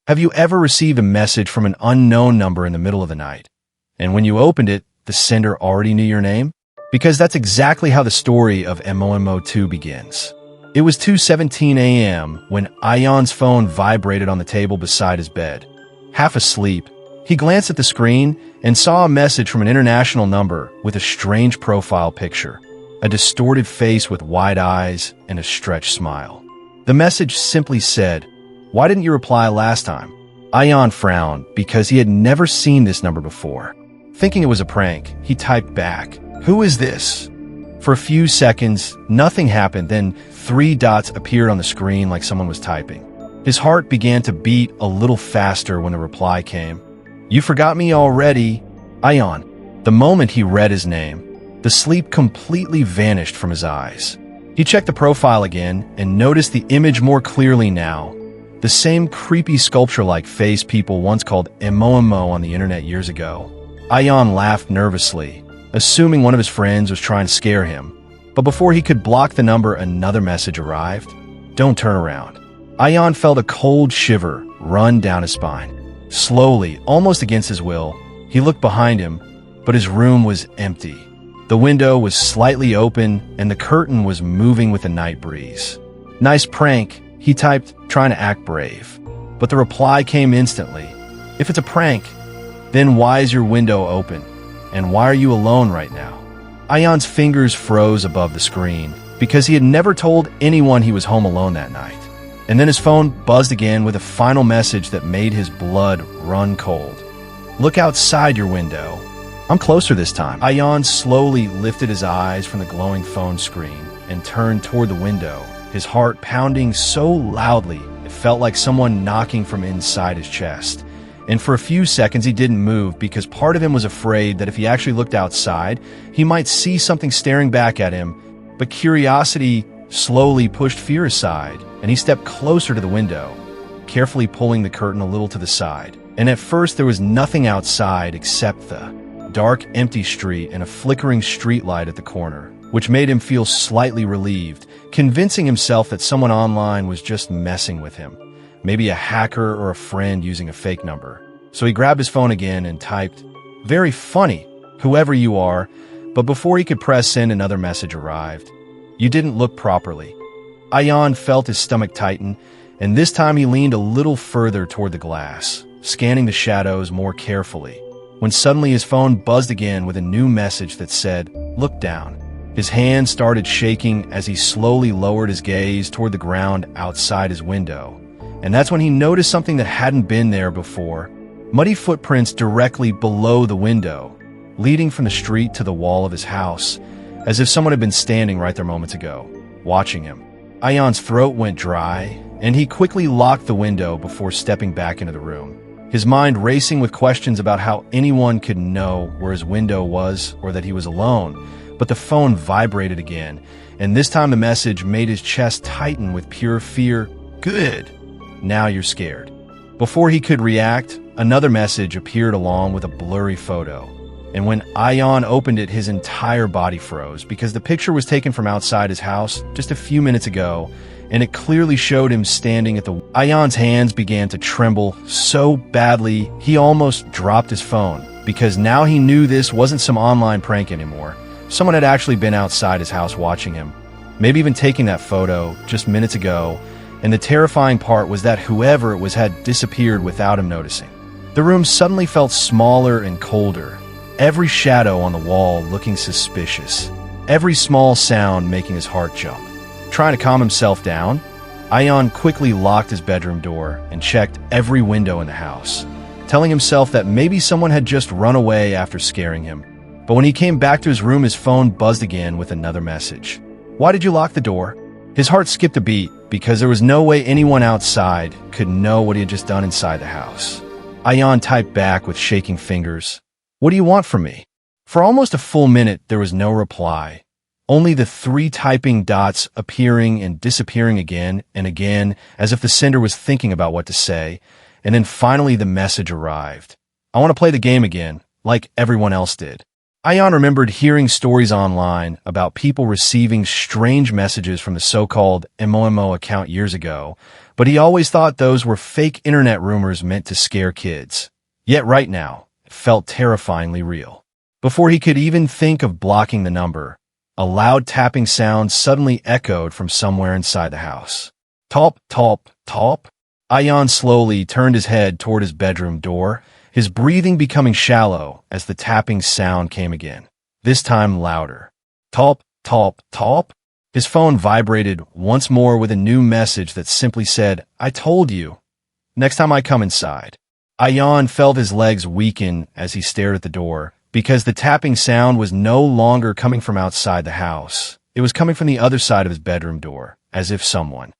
Have you ever received a message from an unknown number in the middle of the night? And when you opened it, the sender already knew your name? Because that's exactly how the story of momo 2 begins. It was 2:17 a.m. when Ayaan's phone vibrated on the table beside his bed. Half asleep, he glanced at the screen and saw a message from an international number with a strange profile picture, a distorted face with wide eyes and a stretched smile. The message simply said, "Why didn't you reply last time?" Ayaan frowned because he had never seen this number before. Thinking it was a prank, he typed back, "Who is this?" For a few seconds, nothing happened, then 3 dots appeared on the screen like someone was typing. His heart began to beat a little faster when the reply came. "You forgot me already, Ayaan." The moment he read his name, the sleep completely vanished from his eyes. He checked the profile again and noticed the image more clearly now. The same creepy sculpture-like face people once called momo on the internet years ago. Ayaan laughed nervously, assuming one of his friends was trying to scare him. But before he could block the number, another message arrived. "Don't turn around." Ayaan felt a cold shiver run down his spine. Slowly, almost against his will, he looked behind him, but his room was empty. The window was slightly open, and the curtain was moving with the night breeze. "Nice prank," he typed, trying to act brave. But the reply came instantly. "If it's a prank, then why is your window open? And why are you alone right now?" Ayaan's fingers froze above the screen because he had never told anyone he was home alone that night. And then his phone buzzed again with a final message that made his blood run cold. "Look outside your window. I'm closer this time." Ayaan slowly lifted his eyes from the glowing phone screen and turned toward the window, his heart pounding so loudly it felt like someone knocking from inside his chest. And for a few seconds he didn't move because part of him was afraid that if he actually looked outside, he might see something staring back at him. But curiosity slowly pushed fear aside, and he stepped closer to the window, carefully pulling the curtain a little to the side. And at first there was nothing outside except the dark, empty street and a flickering streetlight at the corner, which made him feel slightly relieved, convincing himself that someone online was just messing with him. Maybe a hacker or a friend using a fake number. So he grabbed his phone again and typed, "Very funny, whoever you are," but before he could press send, another message arrived. "You didn't look properly." Ayaan felt his stomach tighten, and this time he leaned a little further toward the glass, scanning the shadows more carefully, when suddenly his phone buzzed again with a new message that said, "Look down." His hand started shaking as he slowly lowered his gaze toward the ground outside his window. And that's when he noticed something that hadn't been there before. Muddy footprints directly below the window, leading from the street to the wall of his house, as if someone had been standing right there moments ago, watching him. Ayaan's throat went dry, and he quickly locked the window before stepping back into the room, his mind racing with questions about how anyone could know where his window was or that he was alone. But the phone vibrated again, and this time the message made his chest tighten with pure fear. "Good. Now you're scared." Before he could react, another message appeared along with a blurry photo. And when Ayaan opened it, his entire body froze because the picture was taken from outside his house just a few minutes ago, and it clearly showed him standing at the... Ayaan's hands began to tremble so badly he almost dropped his phone, because now he knew this wasn't some online prank anymore. Someone had actually been outside his house watching him, maybe even taking that photo just minutes ago. And the terrifying part was that whoever it was had disappeared without him noticing. The room suddenly felt smaller and colder, every shadow on the wall looking suspicious, every small sound making his heart jump. Trying to calm himself down, Ayaan quickly locked his bedroom door and checked every window in the house, telling himself that maybe someone had just run away after scaring him. But when he came back to his room, his phone buzzed again with another message. "Why did you lock the door?" His heart skipped a beat because there was no way anyone outside could know what he had just done inside the house. Ayaan typed back with shaking fingers, "What do you want from me?" For almost a full minute, there was no reply, only the 3 typing dots appearing and disappearing again and again, as if the sender was thinking about what to say. And then finally the message arrived. "I want to play the game again, like everyone else did." Ayaan remembered hearing stories online about people receiving strange messages from the so-called momo account years ago, but he always thought those were fake internet rumors meant to scare kids. Yet right now, it felt terrifyingly real. Before he could even think of blocking the number, a loud tapping sound suddenly echoed from somewhere inside the house. Top, top, top. Ayaan slowly turned his head toward his bedroom door, his breathing becoming shallow as the tapping sound came again, this time louder. Top, top, top. His phone vibrated once more with a new message that simply said, "I told you. Next time I come inside." Ayaan felt his legs weaken as he stared at the door, because the tapping sound was no longer coming from outside the house. It was coming from the other side of his bedroom door, as if someone